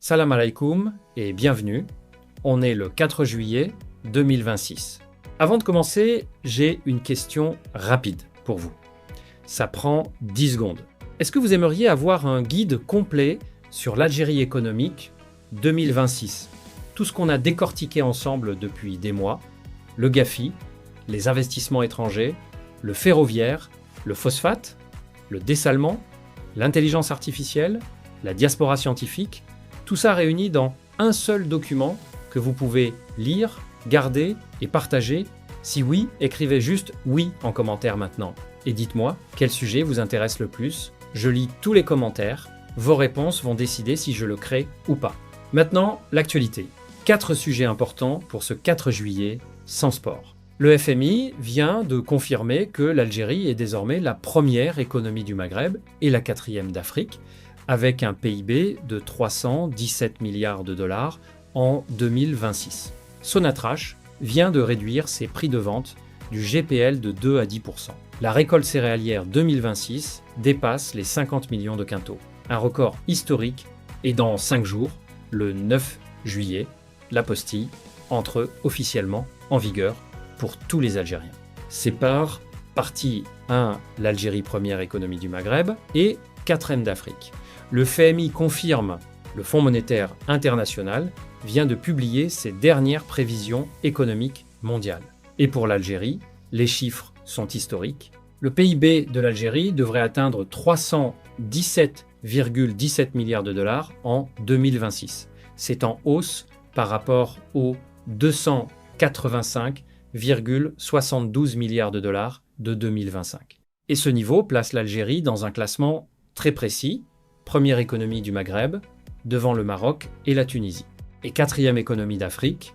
Salam alaikum et bienvenue. On est le 4 juillet 2026. Avant de commencer, j'ai une question rapide pour vous. Ça prend 10 secondes. Est-ce que vous aimeriez avoir un guide complet sur l'Algérie économique 2026 ? Tout ce qu'on a décortiqué ensemble depuis des mois, le GAFI, les investissements étrangers, le ferroviaire, le phosphate, le dessalement, l'intelligence artificielle, la diaspora scientifique, tout ça réuni dans un seul document que vous pouvez lire, garder et partager. Si oui, écrivez juste « oui » en commentaire maintenant. Et dites-moi quel sujet vous intéresse le plus. Je lis tous les commentaires. Vos réponses vont décider si je le crée ou pas. Maintenant, l'actualité. 4 sujets importants pour ce 4 juillet sans sport. Le FMI vient de confirmer que l'Algérie est désormais la première économie du Maghreb et la 4e d'Afrique, avec un PIB de 317 milliards de dollars en 2026. Sonatrach vient de réduire ses prix de vente du GPL de 2 à 10%. La récolte céréalière 2026 dépasse les 50 millions de quintaux, un record historique, et dans 5 jours, le 9 juillet, la postille entre officiellement en vigueur pour tous les Algériens. C'est par partie 1, l'Algérie première économie du Maghreb, et 4e d'Afrique. Le FMI confirme, le Fonds monétaire international vient de publier ses dernières prévisions économiques mondiales. Et pour l'Algérie, les chiffres sont historiques. Le PIB de l'Algérie devrait atteindre 317,17 milliards de dollars en 2026. C'est en hausse par rapport aux 285,72 milliards de dollars de 2025. Et ce niveau place l'Algérie dans un classement très précis, première économie du Maghreb, devant le Maroc et la Tunisie. Et 4e économie d'Afrique,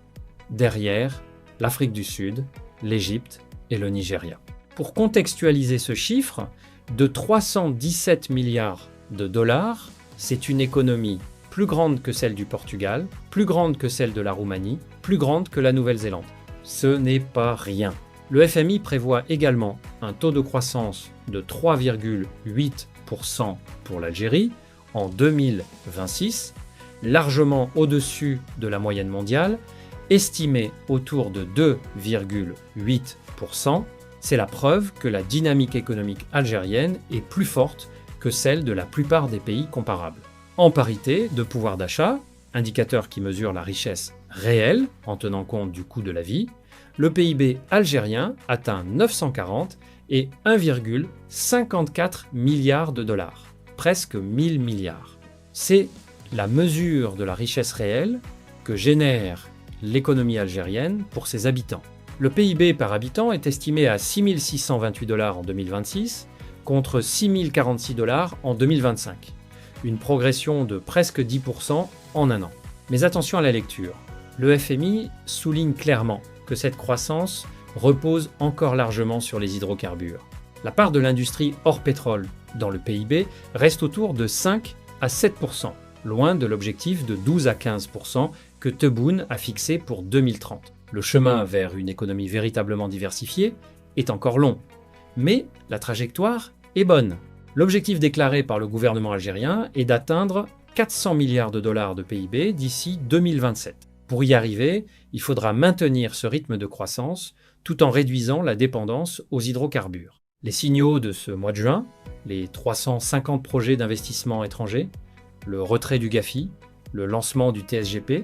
derrière l'Afrique du Sud, l'Égypte et le Nigeria. Pour contextualiser ce chiffre, de 317 milliards de dollars, c'est une économie plus grande que celle du Portugal, plus grande que celle de la Roumanie, plus grande que la Nouvelle-Zélande. Ce n'est pas rien. Le FMI prévoit également un taux de croissance de 3,8% pour l'Algérie en 2026, largement au-dessus de la moyenne mondiale, estimée autour de 2,8%. C'est la preuve que la dynamique économique algérienne est plus forte que celle de la plupart des pays comparables. En parité de pouvoir d'achat, indicateur qui mesure la richesse réelle en tenant compte du coût de la vie, le PIB algérien atteint 940 et 1,54 milliard de dollars, presque 1000 milliards. C'est la mesure de la richesse réelle que génère l'économie algérienne pour ses habitants. Le PIB par habitant est estimé à 6 628 dollars en 2026 contre 6 046 dollars en 2025, une progression de presque 10% en un an. Mais attention à la lecture. Le FMI souligne clairement que cette croissance repose encore largement sur les hydrocarbures. La part de l'industrie hors pétrole dans le PIB reste autour de 5 à 7%, loin de l'objectif de 12 à 15% que Tebboune a fixé pour 2030. Le chemin vers une économie véritablement diversifiée est encore long, mais la trajectoire est bonne. L'objectif déclaré par le gouvernement algérien est d'atteindre 400 milliards de dollars de PIB d'ici 2027. Pour y arriver, il faudra maintenir ce rythme de croissance tout en réduisant la dépendance aux hydrocarbures. Les signaux de ce mois de juin, les 350 projets d'investissement étrangers, le retrait du GAFI, le lancement du TSGP,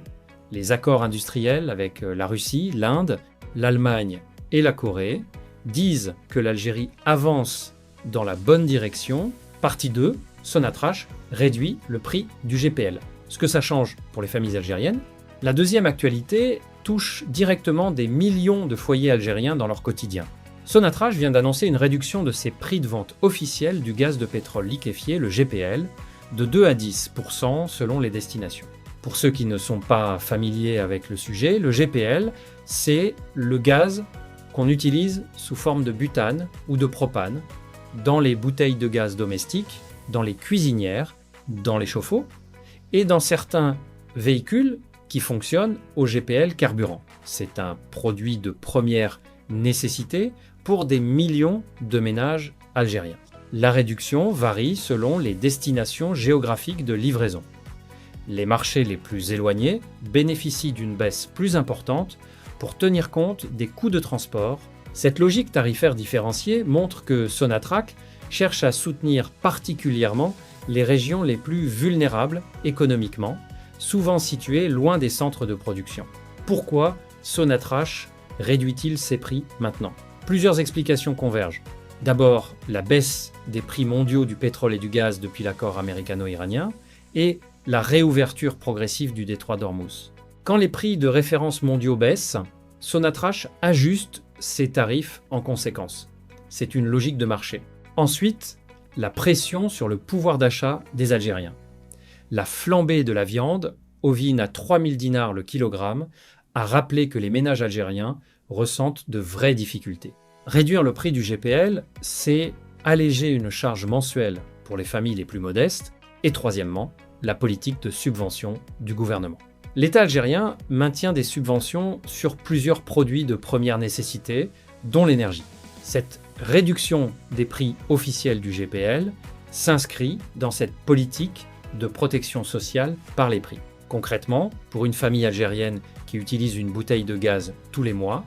les accords industriels avec la Russie, l'Inde, l'Allemagne et la Corée, disent que l'Algérie avance dans la bonne direction. Partie 2, Sonatrach réduit le prix du GPL. Ce que ça change pour les familles algériennes. La deuxième actualité touche directement des millions de foyers algériens dans leur quotidien. Sonatrach vient d'annoncer une réduction de ses prix de vente officiels du gaz de pétrole liquéfié, le GPL, de 2 à 10% selon les destinations. Pour ceux qui ne sont pas familiers avec le sujet, le GPL, c'est le gaz qu'on utilise sous forme de butane ou de propane dans les bouteilles de gaz domestiques, dans les cuisinières, dans les chauffe-eau et dans certains véhicules qui fonctionnent au GPL carburant. C'est un produit de première nécessité pour des millions de ménages algériens. La réduction varie selon les destinations géographiques de livraison. Les marchés les plus éloignés bénéficient d'une baisse plus importante pour tenir compte des coûts de transport. Cette logique tarifaire différenciée montre que Sonatrach cherche à soutenir particulièrement les régions les plus vulnérables économiquement, souvent situées loin des centres de production. Pourquoi Sonatrach réduit-il ses prix maintenant? Plusieurs explications convergent. D'abord, la baisse des prix mondiaux du pétrole et du gaz depuis l'accord américano-iranien et la réouverture progressive du détroit d'Ormuz. Quand les prix de référence mondiaux baissent, Sonatrach ajuste ses tarifs en conséquence. C'est une logique de marché. Ensuite, la pression sur le pouvoir d'achat des Algériens. La flambée de la viande, ovine à 3000 dinars le kilogramme, a rappelé que les ménages algériens ressentent de vraies difficultés. Réduire le prix du GPL, c'est alléger une charge mensuelle pour les familles les plus modestes. Et troisièmement, la politique de subvention du gouvernement. L'État algérien maintient des subventions sur plusieurs produits de première nécessité, dont l'énergie. Cette réduction des prix officiels du GPL s'inscrit dans cette politique de protection sociale par les prix. Concrètement, pour une famille algérienne qui utilise une bouteille de gaz tous les mois,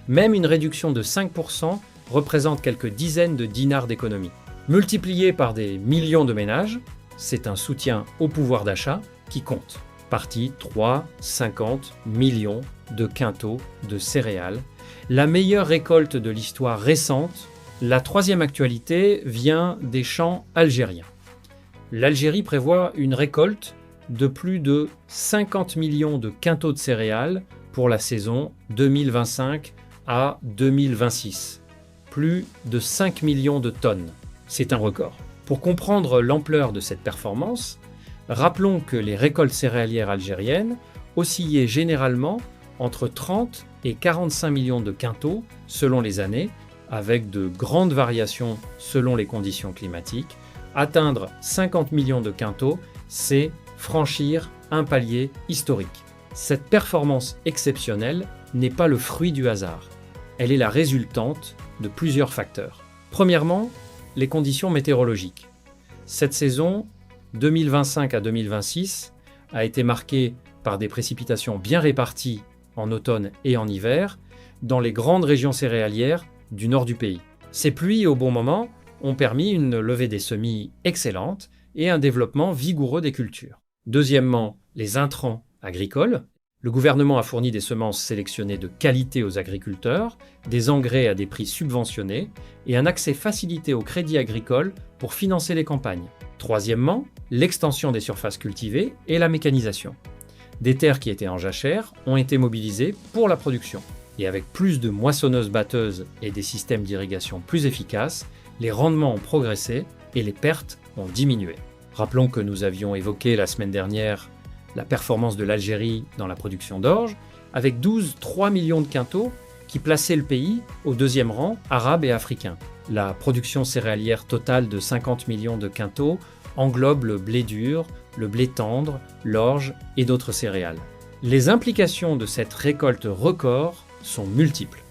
même une réduction de 5% représente quelques dizaines de dinars d'économie. Multiplié par des millions de ménages, c'est un soutien au pouvoir d'achat qui compte. Parti 3,50 millions de quintaux de céréales, la meilleure récolte de l'histoire récente. La troisième actualité vient des champs algériens. L'Algérie prévoit une récolte de plus de 50 millions de quintaux de céréales pour la saison 2025 à 2026. Plus de 5 millions de tonnes. C'est un record. Pour comprendre l'ampleur de cette performance, rappelons que les récoltes céréalières algériennes oscillaient généralement entre 30 et 45 millions de quintaux selon les années, avec de grandes variations selon les conditions climatiques. Atteindre 50 millions de quintaux, c'est franchir un palier historique. Cette performance exceptionnelle n'est pas le fruit du hasard. Elle est la résultante de plusieurs facteurs. Premièrement, les conditions météorologiques. Cette saison 2025 à 2026 a été marquée par des précipitations bien réparties en automne et en hiver dans les grandes régions céréalières du nord du pays. Ces pluies au bon moment ont permis une levée des semis excellente et un développement vigoureux des cultures. Deuxièmement, les intrants agricoles. Le gouvernement a fourni des semences sélectionnées de qualité aux agriculteurs, des engrais à des prix subventionnés et un accès facilité au crédit agricole pour financer les campagnes. Troisièmement, l'extension des surfaces cultivées et la mécanisation. Des terres qui étaient en jachère ont été mobilisées pour la production. Et avec plus de moissonneuses-batteuses et des systèmes d'irrigation plus efficaces, les rendements ont progressé et les pertes ont diminué. Rappelons que nous avions évoqué la semaine dernière la performance de l'Algérie dans la production d'orge, avec 12,3 millions de quintaux qui plaçaient le pays au deuxième rang arabe et africain. La production céréalière totale de 50 millions de quintaux englobe le blé dur, le blé tendre, l'orge et d'autres céréales. Les implications de cette récolte record sont multiples.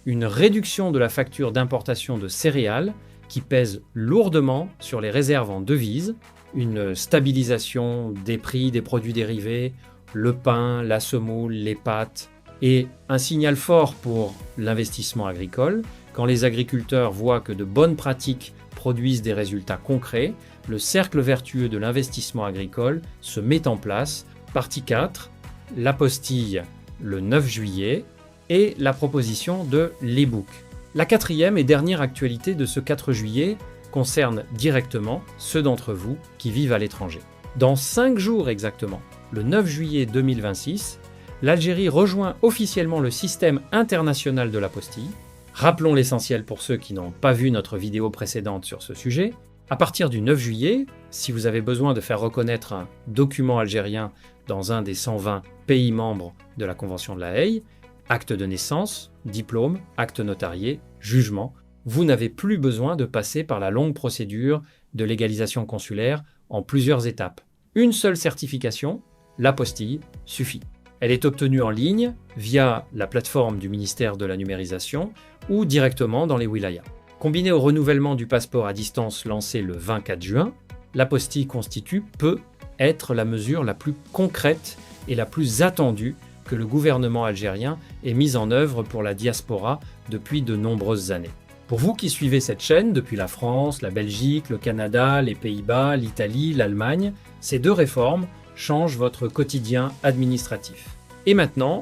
Une réduction de la facture d'importation de céréales qui pèse lourdement sur les réserves en devises, une stabilisation des prix des produits dérivés, le pain, la semoule, les pâtes, et un signal fort pour l'investissement agricole. Quand les agriculteurs voient que de bonnes pratiques produisent des résultats concrets, le cercle vertueux de l'investissement agricole se met en place. Partie 4, l'apostille le 9 juillet et la proposition de l'e-book. La quatrième et dernière actualité de ce 4 juillet concerne directement ceux d'entre vous qui vivent à l'étranger. Dans 5 jours exactement, le 9 juillet 2026, l'Algérie rejoint officiellement le système international de l'apostille. Rappelons l'essentiel pour ceux qui n'ont pas vu notre vidéo précédente sur ce sujet. À partir du 9 juillet, si vous avez besoin de faire reconnaître un document algérien dans un des 120 pays membres de la Convention de La Haye, acte de naissance, diplôme, acte notarié, jugement, vous n'avez plus besoin de passer par la longue procédure de légalisation consulaire en plusieurs étapes. Une seule certification, l'apostille, suffit. Elle est obtenue en ligne via la plateforme du ministère de la numérisation ou directement dans les wilayas. Combinée au renouvellement du passeport à distance lancé le 24 juin, l'apostille constitue peut être la mesure la plus concrète et la plus attendue que le gouvernement algérien ait mise en œuvre pour la diaspora depuis de nombreuses années. Pour vous qui suivez cette chaîne depuis la France, la Belgique, le Canada, les Pays-Bas, l'Italie, l'Allemagne, ces 2 réformes changent votre quotidien administratif. Et maintenant,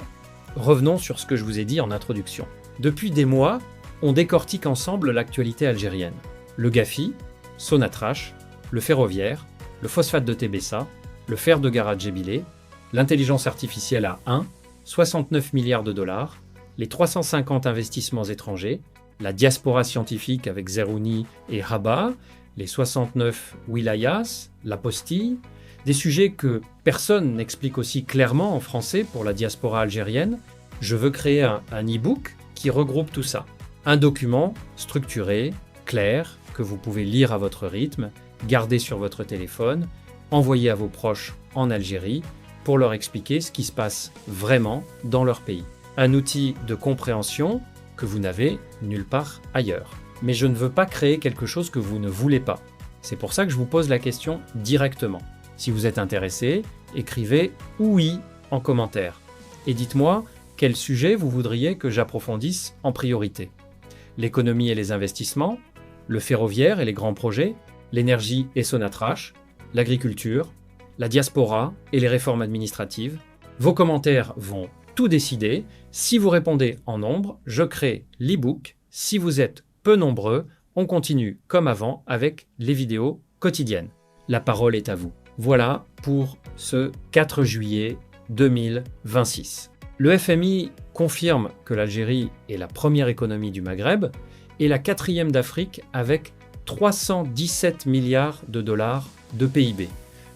revenons sur ce que je vous ai dit en introduction. Depuis des mois, on décortique ensemble l'actualité algérienne. Le GAFI, Sonatrach, le ferroviaire, le phosphate de Tébessa, le fer de Garadj Djebilé, l'intelligence artificielle à 1, 69 milliards de dollars, les 350 investissements étrangers, la diaspora scientifique avec Zerouni et Rabat, les 69 wilayas, l'apostille, des sujets que personne n'explique aussi clairement en français pour la diaspora algérienne. Je veux créer un e-book qui regroupe tout ça. Un document structuré, clair, que vous pouvez lire à votre rythme, garder sur votre téléphone, envoyer à vos proches en Algérie pour leur expliquer ce qui se passe vraiment dans leur pays. Un outil de compréhension que vous n'avez nulle part ailleurs. Mais je ne veux pas créer quelque chose que vous ne voulez pas. C'est pour ça que je vous pose la question directement. Si vous êtes intéressé, écrivez « oui » en commentaire. Et dites-moi quel sujet vous voudriez que j'approfondisse en priorité. L'économie et les investissements, le ferroviaire et les grands projets, l'énergie et Sonatrach, l'agriculture, la diaspora et les réformes administratives. Vos commentaires vont tout décider. Si vous répondez en nombre, je crée l'e-book. Si vous êtes peu nombreux, on continue comme avant avec les vidéos quotidiennes. La parole est à vous. Voilà pour ce 4 juillet 2026. Le FMI confirme que l'Algérie est la première économie du Maghreb et la 4e d'Afrique avec 317 milliards de dollars de PIB.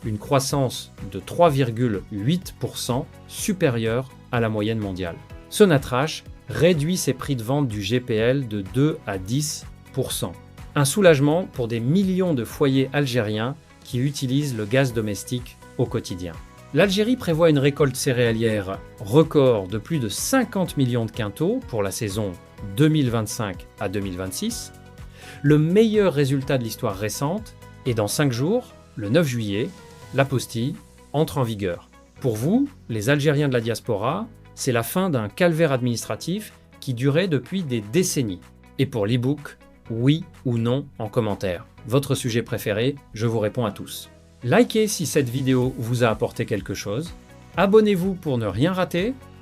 Une croissance de 3,8% supérieure à la moyenne mondiale. Sonatrach réduit ses prix de vente du GPL de 2 à 10%. Un soulagement pour des millions de foyers algériens qui utilisent le gaz domestique au quotidien. L'Algérie prévoit une récolte céréalière record de plus de 50 millions de quintaux pour la saison 2025 à 2026, le meilleur résultat de l'histoire récente, et dans 5 jours, le 9 juillet, l'apostille entre en vigueur. Pour vous, les Algériens de la diaspora, c'est la fin d'un calvaire administratif qui durait depuis des décennies. Et pour l'e-book, oui ou non en commentaire. Votre sujet préféré, je vous réponds à tous. Likez si cette vidéo vous a apporté quelque chose. Abonnez-vous pour ne rien rater.